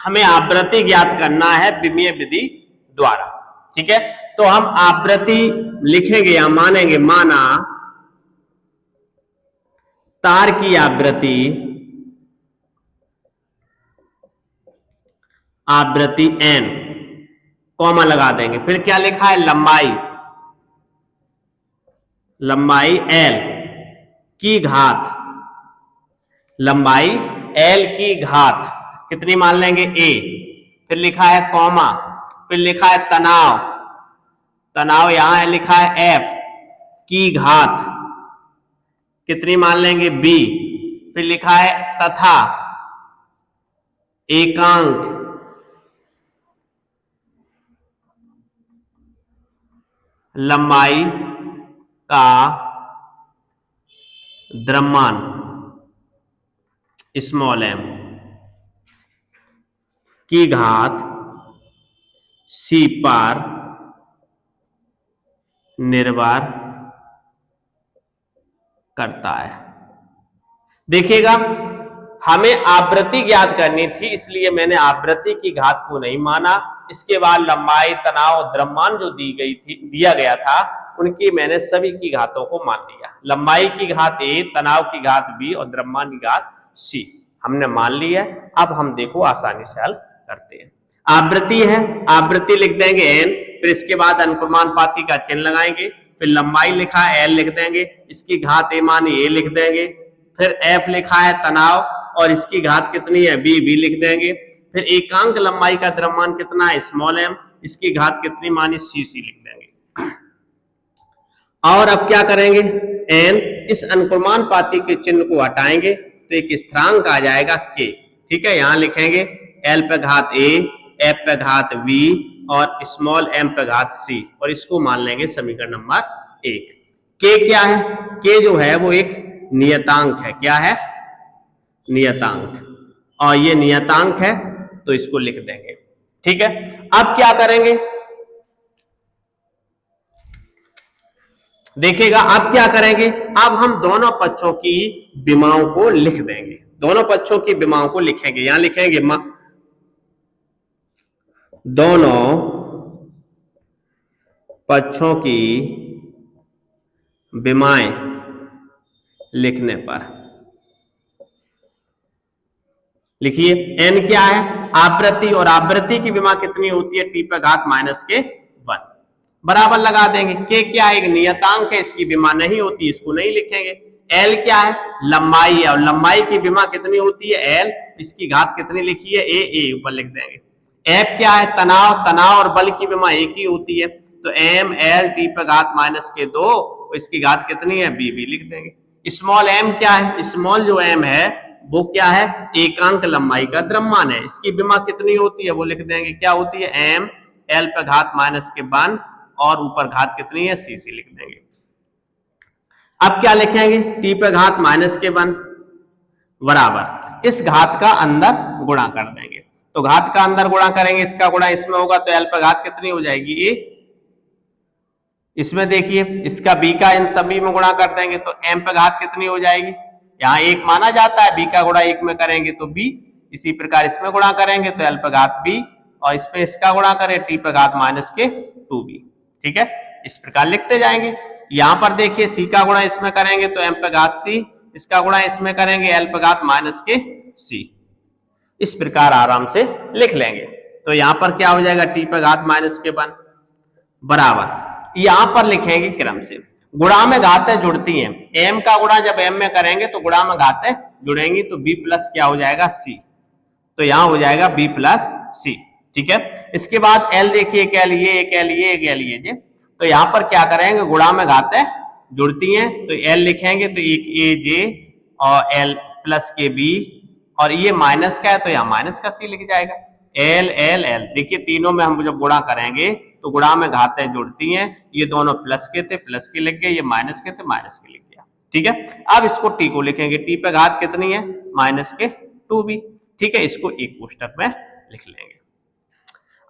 हमें आवृत्ति ज्ञात करना है विमीय विधि द्वारा। ठीक है, तो हम आवृत्ति लिखेंगे या मानेंगे, माना तार की आवृत्ति n, कॉमा लगा देंगे, फिर क्या लिखा है, लंबाई l की घात, लंबाई l की घात कितनी मान लेंगे, a, फिर लिखा है कॉमा, फिर लिखा है तनाव यहां है लिखा है f की घात कितनी मान लेंगे, b, फिर लिखा है तथा एकांक लंबाई का द्रव्यमान स्मॉल m की घात c पर निर्भर करता है। देखिएगा, हमें आवृत्ति ज्ञात करनी थी, इसलिए मैंने आवृत्ति की घात को नहीं माना। इसके बाद लंबाई, तनाव, द्रव्यमान जो दिया गया था, उनकी मैंने सभी की घातों को मान लिया। लंबाई की घात a, तनाव की घात b और द्रव्यमान की घात c हमने मान ली है। अब हम देखो आसानी से हल करते हैं। आवृत्ति है, आवृत्ति लिख देंगे n, फिर इसके बाद अनुक्रमानुपाती का चिन्ह लगाएंगे, फिर लंबाई लिखा है l लिख देंगे, इसकी घात a मानी a लिख देंगे, फिर f लिखा है तनाव और इसकी घात कितनी है, b लिख देंगे, फिर एकांक लंबाई का द्रव्यमान कितना है, स्मॉल m, इसकी घात कितनी मानी, c लिख देंगे। और अब क्या करेंगे, n, इस अनुक्रमानुपाती के चिन्ह को हटाएंगे तो एक स्थिरांक आ जाएगा k। ठीक है, यहां लिखेंगे l पे घात a, f पे घात v और स्मॉल m पे घात c, और इसको मान लेंगे समीकरण नंबर 1। k क्या है, k जो है वो एक नियतांक है। क्या है, नियतांक, और ये नियतांक है तो इसको लिख देंगे। ठीक है, अब क्या करेंगे, देखिएगा अब क्या करेंगे, अब हम दोनों पक्षों की विमाओं को लिख देंगे। दोनों पक्षों की विमाओं को लिखेंगे, यहां लिखेंगे दोनों पक्षों की विमाएं लिखने पर लिखिए, n क्या है, आवृत्ति, और आवृत्ति की विमा कितनी होती है, t पे घात -1, बराबर लगा देंगे। k क्या है, एक नियतांक है, इसकी विमा नहीं होती, इसको नहीं लिखेंगे। l क्या है, लंबाई है, और लंबाई की विमा कितनी होती है, l, इसकी घात कितनी लिखी है, a ऊपर लिख देंगे। f क्या है, तनाव, तनाव और बल की विमा एक ही होती है, तो m l t पे घात -2, इसकी घात कितनी है, b लिख देंगे। स्मॉल m क्या है, स्मॉल जो m है वो क्या है, एकांक लंबाई का द्रव्यमान है, इसकी विमा कितनी होती है वो लिख देंगे, क्या होती है, m l पे घात -1 और ऊपर घात कितनी है, c लिख देंगे। अब क्या लिखेंगे, t पे घात -1 बराबर इस घात का अंदर गुणा कर देंगे, तो घात का अंदर गुणा करेंगे, इसका गुणा इसमें होगा तो l पे घात कितनी हो जाएगी, a, इसमें देखिए इसका b का इन सभी में गुणा कर देंगे तो m पे घात कितनी हो जाएगी, यहाँ 1 माना जाता है, b का गुणा 1 में करेंगे तो b, इसी प्रकार इसमें गुणा करेंगे तो l पे घात b, और इसमें इसका गुणा करें t पे घात -2b। ठीक है, इस प्रकार लिखते जाएंगे। यहां पर देखिए c का गुणा इसमें करेंगे तो m पे घात c, इसका गुणा इसमें करेंगे l पे घात -c, इस प्रकार आराम से लिख लेंगे। तो यहां पर क्या हो जाएगा, t पे घात -1 बराबर, यहां पर लिखेंगे क्रम से, गुणा में घातें जुड़ती हैं, m का गुणा जब m में करेंगे तो गुणा में घातें जुड़ेंगी, तो b प्लस क्या हो जाएगा, c, तो यहां हो जाएगा b प्लस c। ठीक है, इसके बाद l देखिए, एक l ये, एक l ये, एक l ये, तो यहां पर क्या करेंगे, गुणा में घातें जुड़ती हैं तो l लिखेंगे तो एक a j और l प्लस के b, और ये माइनस का है तो यहाँ माइनस का c लिख जाएगा, l l l। देखिए तीनों में हम जब गुणा करेंगे तो गुणा में घातें जुड़ती हैं, ये दोनों प्लस के थे प्लस के लिख गए, ये माइनस के थे माइनस के लिख गया। ठीक है, अब इसको t को लिखेंगे, t पे घात कितनी है, -2b। ठीक है, इसको एक कोष्टक में लिख लेंगे।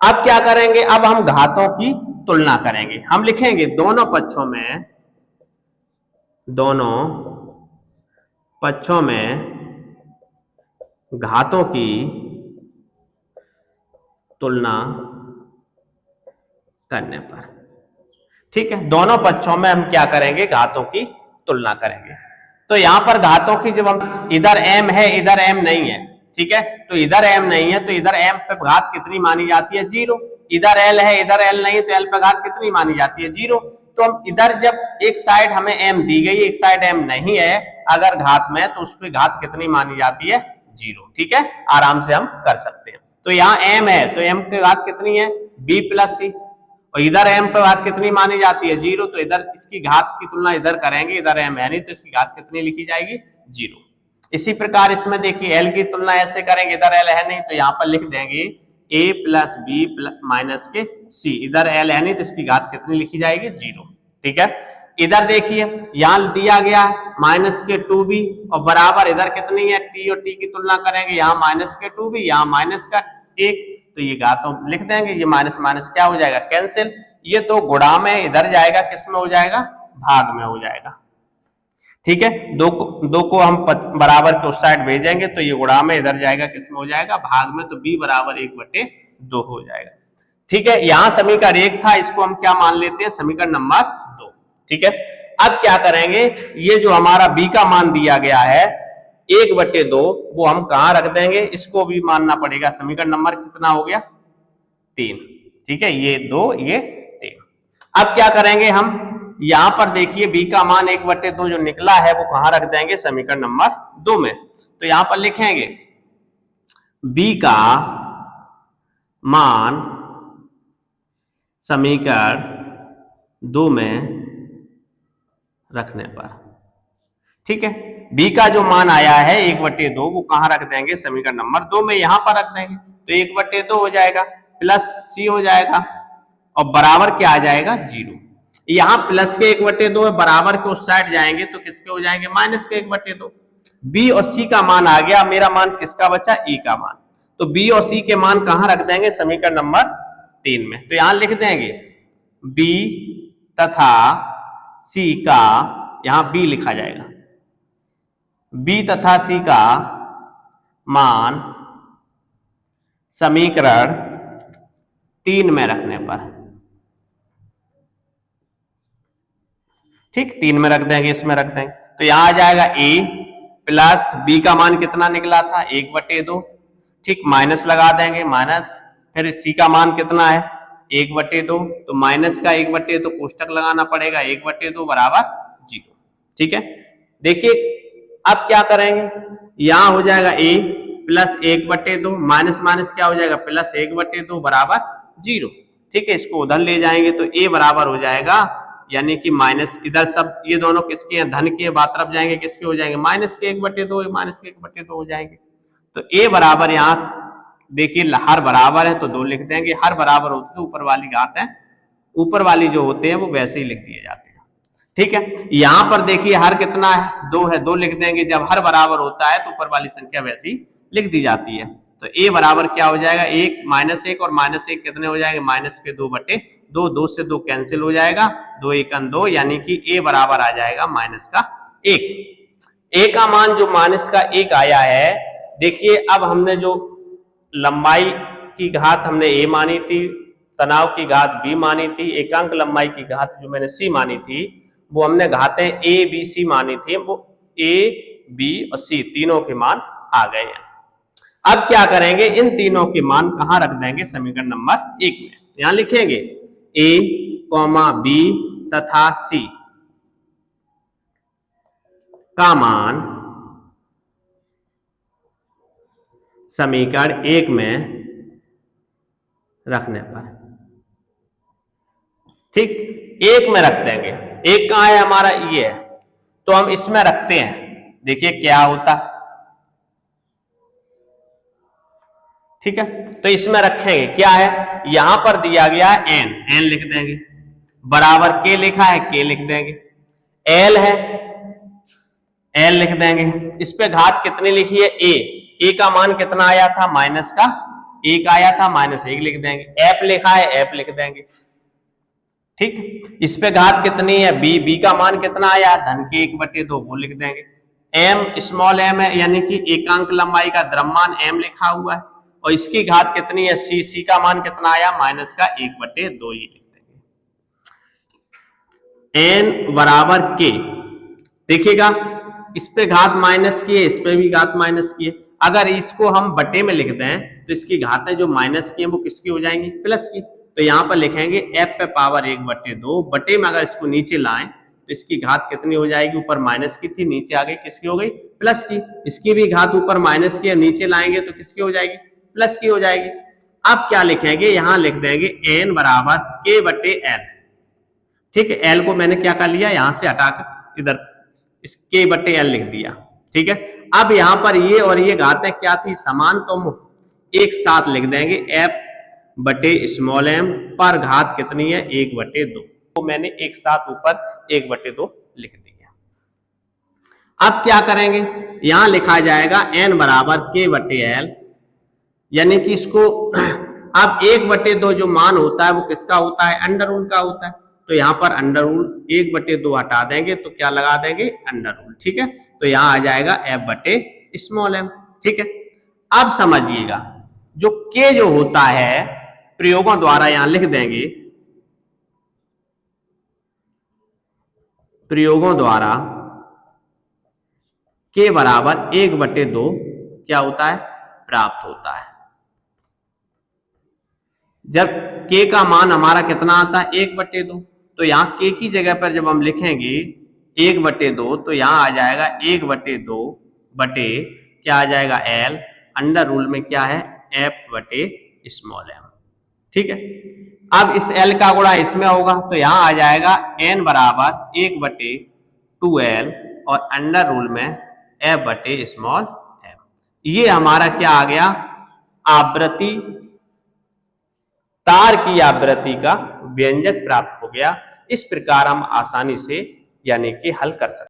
अब क्या करेंगे, अब हम घातों की तुलना करेंगे, हम लिखेंगे दोनों पक्षों में घातों की तुलना करने पर। ठीक है, दोनों पक्षों में हम क्या करेंगे, घातों की तुलना करेंगे। तो यहां पर घातों की जब हम इधर m है इधर m नहीं है, ठीक है, तो इधर m नहीं है तो इधर m पे घात कितनी मानी जाती है, 0। इधर l है इधर l नहीं है तो l पे घात कितनी मानी जाती है, 0। तो हम इधर जब एक साइड हमें m दी गई एक साइड m नहीं है अगर घात में, तो उस पर घात कितनी मानी जाती है, 0। ठीक है, आराम से हम कर सकते हैं। तो यहाँ m है तो m की घात कितनी है, b प्लस सी, और इधर m पे घात कितनी मानी जाती है, 0। तो इधर इसकी घात की तुलना इधर करेंगे, इधर m है नहीं तो इसकी घात कितनी लिखी जाएगी, 0। इसी प्रकार इसमें देखिए l की तुलना ऐसे करेंगे, इधर l है नहीं तो यहाँ पर लिख देंगे a प्लस बी माइनस के सी, इधर l है नहीं तो इसकी घात कितनी लिखी जाएगी, 0। ठीक है, इधर देखिए यहाँ दिया गया माइनस के 2b और बराबर इधर कितनी है, t और t की तुलना करेंगे, यहाँ माइनस के 2b यहाँ माइनस का 1, तो ये घातों लिख देंगे, ये माइनस माइनस क्या हो जाएगा, कैंसिल। ये तो गुणा में इधर जाएगा, किस में हो जाएगा, भाग में हो जाएगा। ठीक है, दो को हम बराबर के उस साइड भेजेंगे तो ये गुणा में इधर जाएगा, किस में हो जाएगा, भाग में, तो b बराबर 1/2 हो जाएगा। ठीक है, यहां समीकरण 1 था, इसको हम क्या मान लेते हैं, समीकरण नंबर 2। ठीक है, अब क्या करेंगे, ये जो हमारा b का मान दिया गया है 1/2 वो हम कहां रख देंगे, इसको भी मानना पड़ेगा, समीकरण नंबर कितना हो गया, 3। ठीक है, ये 2 ये 3। अब क्या करेंगे हम, यहां पर देखिए b का मान 1/2 जो निकला है वो कहां रख देंगे, समीकरण नंबर 2 में। तो यहां पर लिखेंगे b का मान समीकरण 2 में रखने पर। ठीक है, b का जो मान आया है 1/2 वो कहां रख देंगे, समीकरण नंबर 2 में, यहां पर रख देंगे तो 1/2 हो जाएगा प्लस c हो जाएगा और बराबर क्या आ जाएगा, 0। यहां प्लस के 1/2 है, बराबर के उस साइड जाएंगे तो किसके हो जाएंगे, माइनस के 1/2। b और c का मान आ गया, मेरा मान किसका बचा, e का मान। तो b और c के मान कहां रख देंगे, समीकरण नंबर 3 में। तो यहां लिख देंगे b तथा c का, यहां b लिखा जाएगा, b तथा c का मान समीकरण 3 में रखने पर। ठीक, 3 में रख देंगे, इसमें रख देंगे तो यहां आ जाएगा a प्लस b का मान कितना निकला था, 1/2। ठीक, माइनस लगा देंगे, माइनस, फिर c का मान कितना है, 1/2, तो माइनस का 1/2 कोष्टक लगाना पड़ेगा, 1/2 बराबर 0। ठीक है, देखिए अब क्या करेंगे, यहां हो जाएगा a प्लस 1/2 माइनस माइनस क्या हो जाएगा, प्लस 1/2 बराबर 0। ठीक है, इसको उधर ले जाएंगे तो a बराबर हो जाएगा, यानी कि माइनस, इधर सब ये दोनों किसके हैं, धन के, बात तरफ जाएंगे किसके हो जाएंगे, माइनस के 1/2, माइनस के 1/2 हो जाएंगे। तो a बराबर, यहां देखिए हर बराबर है तो 2 लिख देंगे, हर बराबर होते तो ऊपर वाली घात है, ऊपर वाली जो होते हैं वो वैसे ही लिख दिए जाते हैं। ठीक है, यहां पर देखिए हर कितना है, 2 है, 2 लिख देंगे, जब हर बराबर होता है तो ऊपर वाली संख्या वैसी लिख दी जाती है। तो a बराबर क्या हो जाएगा, 1 -1 और -1 कितने हो जाएंगे, माइनस के 2/2, 2 से 2 कैंसिल हो जाएगा, 2 1 2, यानी कि a बराबर आ जाएगा -1। a का मान जो -1 आया है, देखिए अब हमने जो लंबाई की घात हमने a मानी थी, तनाव की घात b मानी थी, एकांक लंबाई की घात जो मैंने c मानी थी, वो हमने घातें a b c मानी थी, वो a b और c तीनों के मान आ गए हैं। अब क्या करेंगे, इन तीनों के मान कहां रख देंगे, समीकरण नंबर 1 में। यहां लिखेंगे a, b तथा c का मान समीकरण 1 में रखने पर। ठीक, 1 में रख देंगे, 1 कहां है हमारा, ये है, तो हम इसमें रखते हैं, देखिए क्या होता। ठीक है, तो इसमें रखेंगे, क्या है, यहां पर दिया गया है n लिख देंगे, बराबर k लिखा है, k लिख देंगे, l है, l लिख देंगे, इस पे घात कितनी लिखी है, a का मान कितना आया था, माइनस का 1 आया था, -1 लिख देंगे, f लिखा है, f लिख देंगे। ठीक, इस पे घात कितनी है, b का मान कितना आया, धन के 1/2, वो लिख देंगे। m स्मॉल m है, यानी कि एकांक लंबाई का द्रव्यमान m लिखा हुआ है, और इसकी घात कितनी है सी, सी का मान कितना आया माइनस का 1/2 ये लिख देंगे। एन बराबर के, देखिएगा इस पे घात माइनस की है, इस पे भी घात माइनस की है। अगर इसको हम बटे में लिख दें तो इसकी घातें जो माइनस की है वो किसकी हो जाएंगी, प्लस की। तो यहां पर लिखेंगे f पे पावर 1/2, बटे में अगर इसको नीचे लाएं तो इसकी घात कितनी हो जाएगी, ऊपर माइनस की थी नीचे आ गई किसकी हो गई, प्लस की। इसकी भी घात ऊपर माइनस की है, नीचे लाएंगे तो किसकी हो जाएगी, प्लस की हो जाएगी। अब क्या लिखेंगे, यहां लिख देंगे n बराबर k/l। ठीक है, l को मैंने क्या कर लिया, यहां से हटाकर इधर इस k/l लिख दिया। ठीक है, अब यहां पर ये और ये घातें क्या थी, समान, तो हम एक साथ लिख देंगे f/m पर घात कितनी है 1/2, तो मैंने एक साथ ऊपर 1/2 लिख दिया। अब क्या करेंगे, यहां लिखा जाएगा n बराबर k/l, यानी कि इसको अब 1/2 जो मान होता है वो किसका होता है, अंडर रूल का होता है। तो यहां पर अंडर रूल 1/2 हटा देंगे तो क्या लगा देंगे, अंडर रूल। ठीक है, तो यहां आ जाएगा f/m। ठीक है, अब समझिएगा जो k जो होता है प्रयोगों द्वारा यहां लिख देंगे, प्रयोगों द्वारा k बराबर 1/2 क्या होता है, प्राप्त होता है। जब k का मान हमारा कितना आता है 1/2, तो यहां k की जगह पर जब हम लिखेंगे 1/2 तो यहां आ जाएगा 1/2 बटे क्या आ जाएगा l, अंडर रूल में क्या है f/m। ठीक है, अब इस l का गुणा इसमें होगा तो यहां आ जाएगा n बराबर 1/2l और अंडर रूल में f/m। ये हमारा क्या आ गया, आवृत्ति, तार की आवृत्ति का व्यंजक प्राप्त हो गया। इस प्रकार हम आसानी से यानी कि हल कर सकते हैं।